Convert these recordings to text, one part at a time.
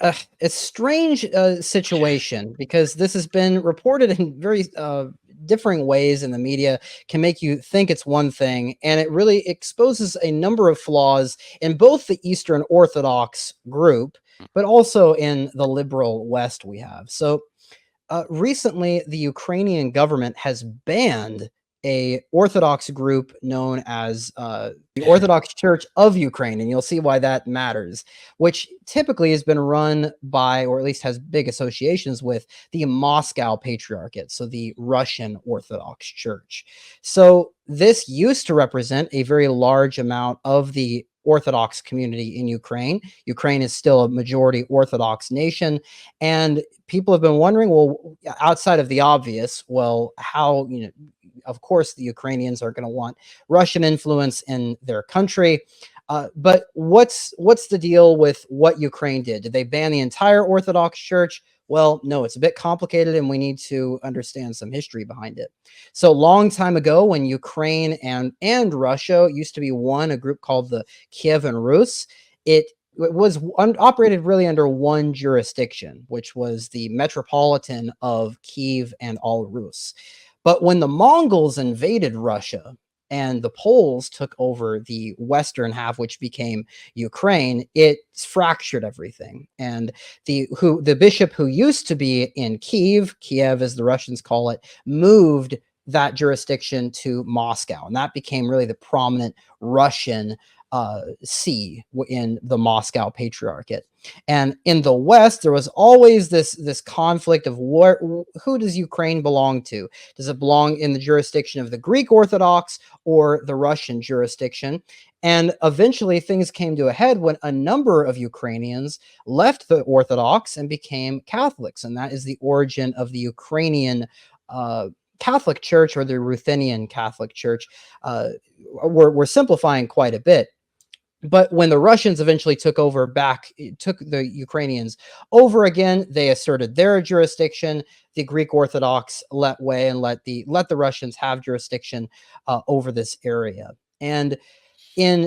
a strange situation because this has been reported in very differing ways in the media, can make you think it's one thing, and it really exposes a number of flaws in both the Eastern Orthodox group, but also in the liberal West we have. So recently, the Ukrainian government has banned a Orthodox group known as the Orthodox Church of Ukraine, and you'll see why that matters, which typically has been run by, or at least has big associations with, the Moscow Patriarchate, so the Russian Orthodox Church. So this used to represent a very large amount of the Orthodox community in Ukraine. Ukraine is still a majority Orthodox nation, and people have been wondering, well, outside of the obvious, well, how, of course, the Ukrainians are going to want Russian influence in their country. But what's the deal with what Ukraine did? Did they ban the entire Orthodox Church? Well, no, it's a bit complicated, and we need to understand some history behind it. So, long time ago, when Ukraine and Russia used to be one, a group called the Kievan Rus, it was operated really under one jurisdiction, which was the Metropolitan of Kiev and all Rus. But when the Mongols invaded Russia and the Poles took over the western half, which became Ukraine, it fractured everything. And the bishop who used to be in Kiev as the Russians call it, moved that jurisdiction to Moscow, and that became really the prominent Russian see in the Moscow Patriarchate. And in the West, there was always this conflict of who does Ukraine belong to? Does it belong in the jurisdiction of the Greek Orthodox or the Russian jurisdiction? And eventually things came to a head when a number of Ukrainians left the Orthodox and became Catholics. And that is the origin of the Ukrainian Catholic Church, or the Ruthenian Catholic Church. We're simplifying quite a bit. But when the Russians eventually took the Ukrainians over again, they asserted their jurisdiction. The Greek Orthodox let way and let the Russians have jurisdiction over this area. And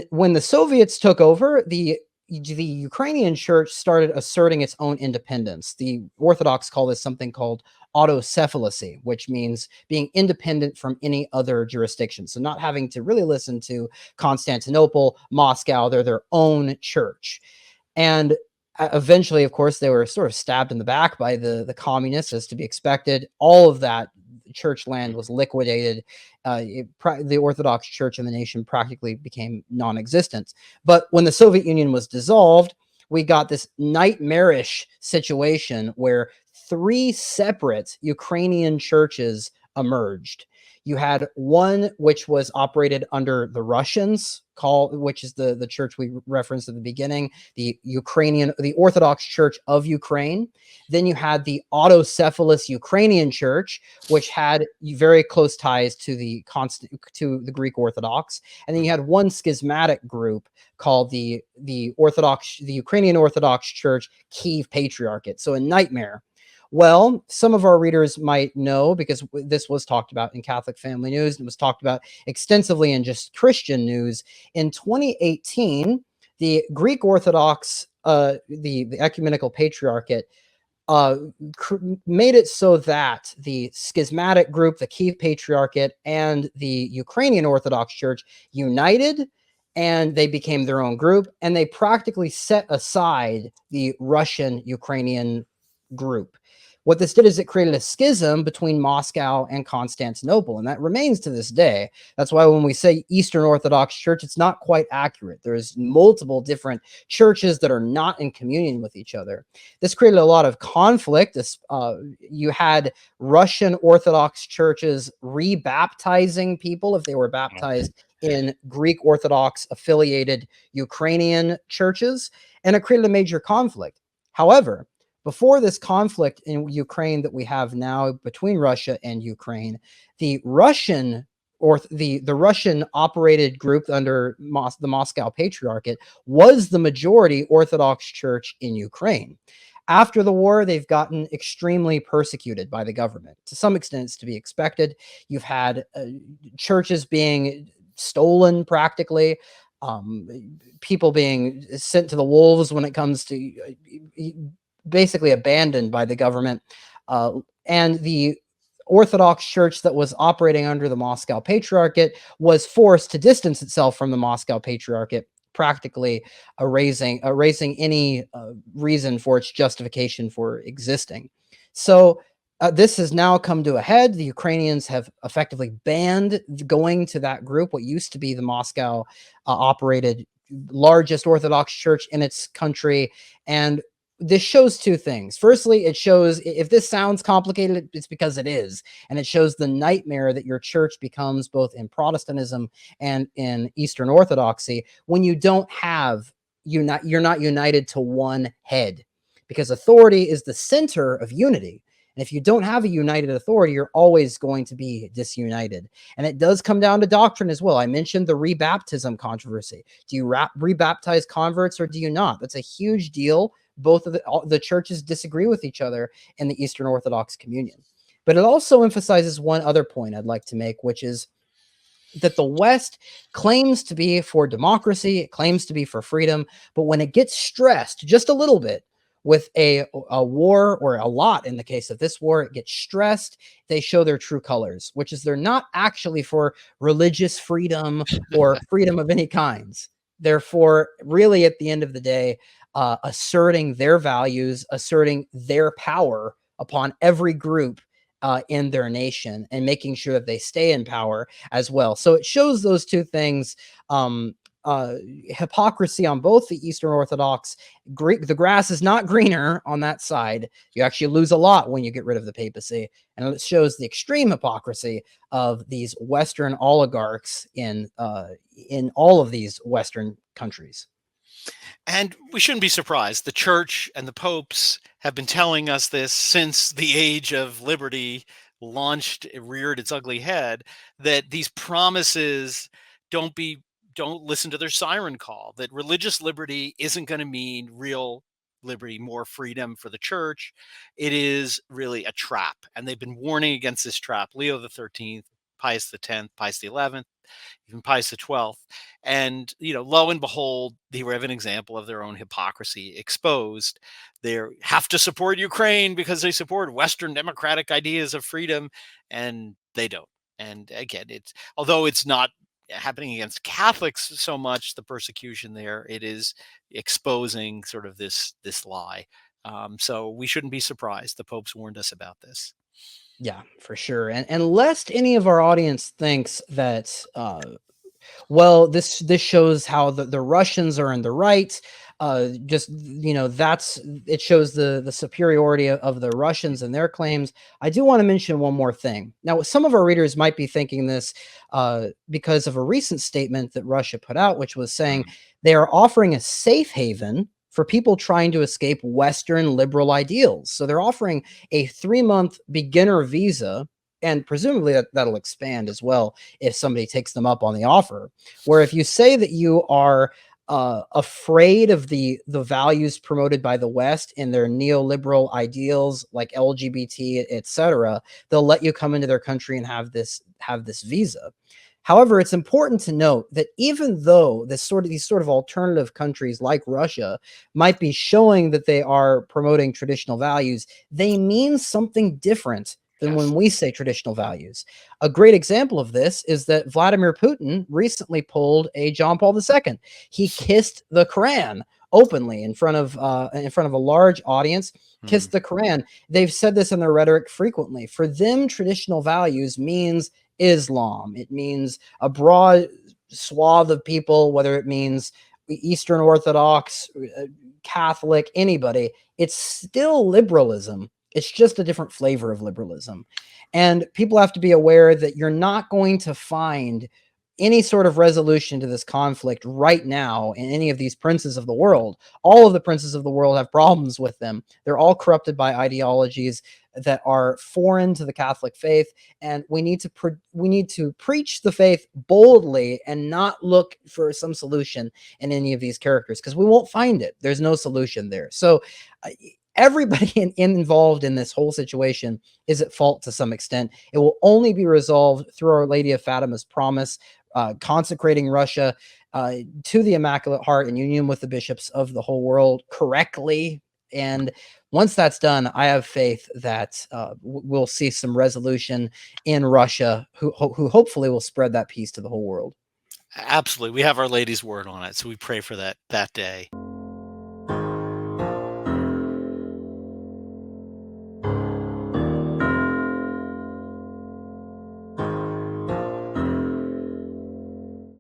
when the Soviets took over, the Ukrainian church started asserting its own independence. The Orthodox call this something called autocephalusy, which means being independent from any other jurisdiction. So not having to really listen to Constantinople, Moscow, they're their own church. And eventually, of course, they were sort of stabbed in the back by the communists, as to be expected. All of that church land was liquidated. The Orthodox Church in the nation practically became non-existent. But when the Soviet Union was dissolved, we got this nightmarish situation where 3 separate Ukrainian churches emerged. You had one which was operated under the Russians, which is the church we referenced at the beginning, the Orthodox Church of Ukraine. Then you had the autocephalous Ukrainian Church, which had very close ties to the Greek Orthodox. And then you had one schismatic group called the Ukrainian Orthodox Church Kiev Patriarchate. So a nightmare. Well, some of our readers might know, because this was talked about in Catholic Family News and was talked about extensively in just Christian news. In 2018, the Greek Orthodox, the Ecumenical Patriarchate, made it so that the schismatic group, the Kiev Patriarchate, and the Ukrainian Orthodox Church united, and they became their own group, and they practically set aside the Russian-Ukrainian group. What this did is it created a schism between Moscow and Constantinople, and that remains to this day. That's why when we say Eastern Orthodox Church, it's not quite accurate. There's multiple different churches that are not in communion with each other. This created a lot of conflict. You had Russian Orthodox churches rebaptizing people if they were baptized in Greek Orthodox affiliated Ukrainian churches, and it created a major conflict. However, before this conflict in Ukraine that we have now between Russia and Ukraine, the Russian operated group under the Moscow Patriarchate was the majority Orthodox church in Ukraine. After the war, they've gotten extremely persecuted by the government. To some extent, it's to be expected. You've had churches being stolen practically, people being sent to the wolves when it comes to basically abandoned by the government, uh, and the Orthodox Church that was operating under the Moscow Patriarchate was forced to distance itself from the Moscow Patriarchate, practically erasing any reason for its justification for existing. So this has now come to a head. The Ukrainians have effectively banned going to that group, what used to be the Moscow operated largest Orthodox church in its country. And this shows two things. Firstly, it shows, if this sounds complicated, it's because it is. And it shows the nightmare that your church becomes both in Protestantism and in Eastern Orthodoxy when you don't have, you're not united to one head, because authority is the center of unity. And if you don't have a united authority, you're always going to be disunited. And it does come down to doctrine as well. I mentioned the rebaptism controversy. Do you rebaptize converts or do you not? That's a huge deal. Both of the churches disagree with each other in the Eastern Orthodox communion. But it also emphasizes one other point I'd like to make, which is that the West claims to be for democracy, it claims to be for freedom, but when it gets stressed just a little bit with a war, or a lot in the case of this war, it gets stressed, they show their true colors, which is they're not actually for religious freedom or freedom of any kinds. They're for, really, at the end of the day, asserting their values, asserting their power upon every group in their nation, and making sure that they stay in power as well. So it shows those two things. Hypocrisy on both the Eastern Orthodox. The grass is not greener on that side. You actually lose a lot when you get rid of the papacy. And it shows the extreme hypocrisy of these Western oligarchs in all of these Western countries. And we shouldn't be surprised. The church and the popes have been telling us this since the age of liberty reared its ugly head, that these promises don't listen to their siren call, that religious liberty isn't going to mean real liberty, more freedom for the church. It is really a trap. And they've been warning against this trap. Leo the 13th, Pius the 10th, Pius the 11th, even Pius the 12th. And, lo and behold, they have an example of their own hypocrisy exposed. They have to support Ukraine because they support Western democratic ideas of freedom, and they don't. And again, although it's not happening against Catholics so much, the persecution there, it is exposing sort of this lie. So we shouldn't be surprised. The popes warned us about this. Yeah, for sure. And lest any of our audience thinks that well, this shows how the Russians are in the right. Just, it shows the superiority of the Russians and their claims. I do want to mention one more thing. Now, some of our readers might be thinking this because of a recent statement that Russia put out, which was saying they are offering a safe haven for people trying to escape Western liberal ideals. So they're offering a 3-month beginner visa, and presumably that'll expand as well if somebody takes them up on the offer. Where if you say that you are afraid of the values promoted by the West in their neoliberal ideals like LGBT, etc., they'll let you come into their country and have this visa. However, it's important to note that even though these sort of alternative countries like Russia might be showing that they are promoting traditional values, they mean something different than when we say traditional values. A great example of this is that Vladimir Putin recently pulled a John Paul II. He kissed the Quran openly in front of a large audience, kissed the Quran. They've said this in their rhetoric frequently. For them, traditional values means Islam. It means a broad swath of people, whether it means Eastern Orthodox, Catholic, anybody. It's still liberalism. It's just a different flavor of liberalism. And people have to be aware that you're not going to find any sort of resolution to this conflict right now in any of these princes of the world. All of the princes of the world have problems with them. They're all corrupted by ideologies that are foreign to the Catholic faith, and we need to preach the faith boldly and not look for some solution in any of these characters, because we won't find it. There's no solution there. So everybody involved in this whole situation is at fault to some extent. It will only be resolved through Our Lady of Fatima's promise, consecrating Russia to the Immaculate Heart in union with the bishops of the whole world correctly, And once that's done, I have faith that we'll see some resolution in Russia, who hopefully will spread that peace to the whole world. Absolutely. We have Our Lady's word on it. So we pray for that day.